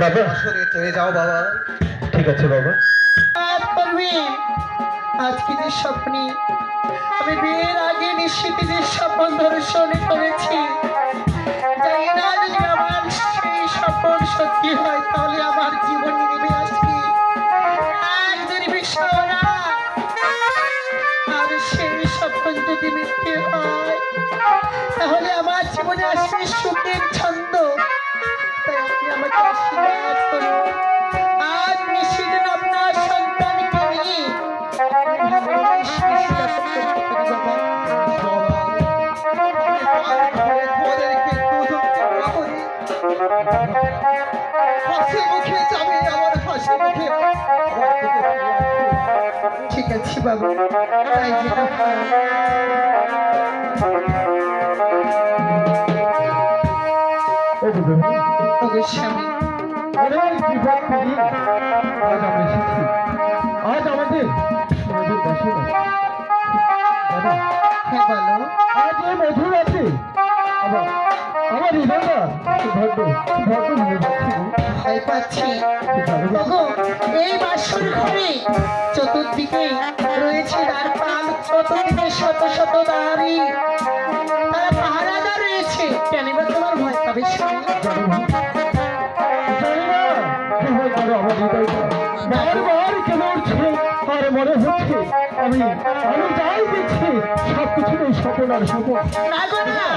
বাবা চলে যাও বাবা। ঠিক আছে বাবা। আজকে যে স্বপ্নে আমি বিয়ের আগে নিশ্চিত যে স্বপ্ন দর্শন করেছি, জানি না যদি আমার সেই স্বপ্ন সত্যি হয় তাহলে আমার জীবন নেমে আসবে একজন বিষয়রা। আর সেই স্বপ্ন যদি মিথ্যে হয় তাহলে আমার জীবনে আসবে সুখের ছন্দ। তাই আপনি আমাকে আশীর্বাদ করুন, আজ নিশ্চিত আপনার সন্তানকে নিয়ে ঠিক আছে বাবা, তাই যেন স্বামী। আজ আমরা এসেছি, আজ আমাদের হ্যাঁ বলো। আজ এই মধুর আছে আমার হৃদয়টা ভয় পাচ্ছি। এই বাসর ঘরে চতুর্দিকে রয়েছে দ্বারপাল, চতুর্দিকে শত শত দাঁড়ি, তারা পাহারাদা রয়েছে। কেন বা তোমার ভয় পাবে স্বামী? আমার হৃদয়টা বারবার কেন উঠছে আর মনে হচ্ছে আমি যাই দেখছি সবকিছুই স্বপন আর স্বপন। না গো না,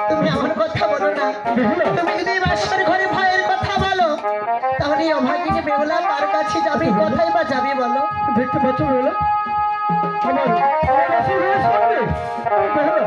তুমি এমন কথা বলো না। তুমি যদি বাসর ঘরে ভয়ের কথা বলো তাহলে অভাগিনী বেহুলা তার কাছে যাবে, কোথায় বা যাবে বলো? দেখতে পাচ্ছ বেহুলা, আমার কাছে রয়েছে বেহুলা।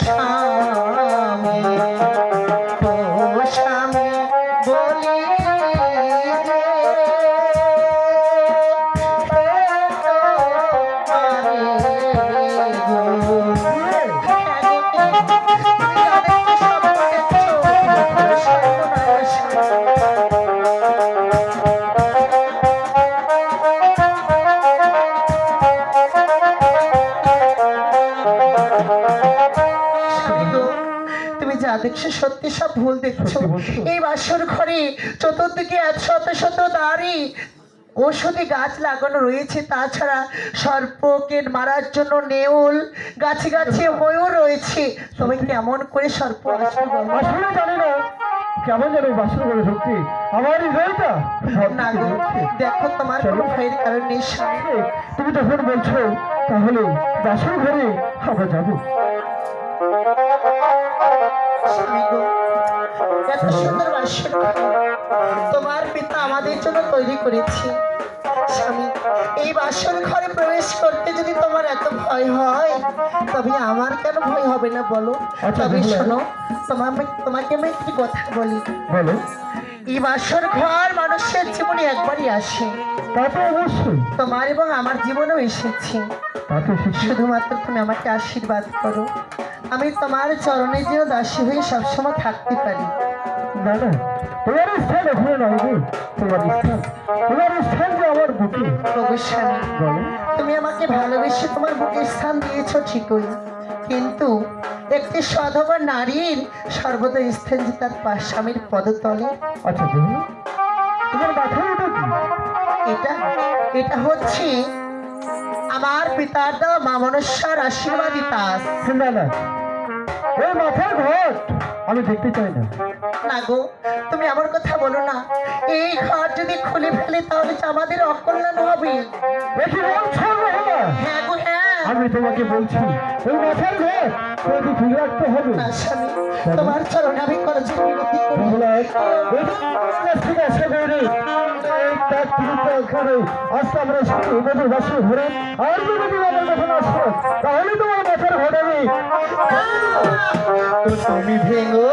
স্বামী ও স্বামী বলি যে তুমি যা দেখছো সত্যি সব ভুল দেখছো। সত্যি বলছো? এই বাসর ঘরে চতুর্দিকে শত শত দাঁড়ি ঔষধি গাছ লাগানো রয়েছে, তাছাড়া সর্পকে মারার জন্য নেউল, গাছে গাছে ময়ূর রয়েছে। তুমি কেমন করে সর্প আসবে বলো? আসলে জানি না কেমন যেন বাসর করে ঢুকছি আমার হৃদয়টা না গো, দেখো তোমার কোনো ভয়ের কারণ নেই স্বামী। তুমি যখন বলছো তাহলে বাসর ঘরে আমরা যাবো। স্বামী গো, এত সুন্দর বাসর ঘর তোমার পিতা আমাদের জন্য তৈরি করেছে। স্বামী, এই বাসর ঘরে প্রবেশ করতে যদি তোমার এত ভয় হয়, তবে আমার কেন ভয় হবে না বলো? আচ্ছা, তবে বলো। শোনো, তোমাকে আমি একটি কথা বলি। বলো। এই বাসর ঘর মানুষের জীবনে একবারই আসে, তা তো অবশ্যই, তোমার এবং আমার জীবনেও এসেছে। তা তো শিখছি। শুধুমাত্র তুমি আমাকে আশীর্বাদ করো, আমি তোমার চরণে যেন দাসী হয়ে সবসময় থাকতে পারি। না না, তোমার স্থান ওখানে নয় গো, তোমার স্থান যে আমার বুকে। অবশ্যই বলো। তুমি আমাকে ভালোবেসে তোমার বুকে স্থান দিয়েছ ঠিকই, কিন্তু একটি সধবা নারীর সর্বদা স্থান যে তার স্বামীর পদতলে। আচ্ছা বলো, তোমার মাথায় ওটা কি? এটা এটা হচ্ছে আমার পিতার দেওয়া মা মনসার আশীর্বাদী তাস। না না, এই মাথার ঘট আমি দেখতে চাই না। না গো, তুমি আমার কথা বলো না। এই ঘর যদি খুলে ফেলে তাহলে যে আমাদের অকল্যাণ হবে। দেখি বলছো না? হ্যাঁ গো হ্যাঁ। আমি তোমাকে বলছি এই মাথার ঘট তোমাকে ঠিক রাখতে হবে। না স্বামী, তোমার চরণে আমি করজোড়ে বিনতি করি। আশা করি তার তিনটা ঘরে আজকে আমরা উপরে বাসে ঘুরে আর যদি আমার যখন আসো তাহলে তোমার মাথার ঘট আমি তুমি ভেঙো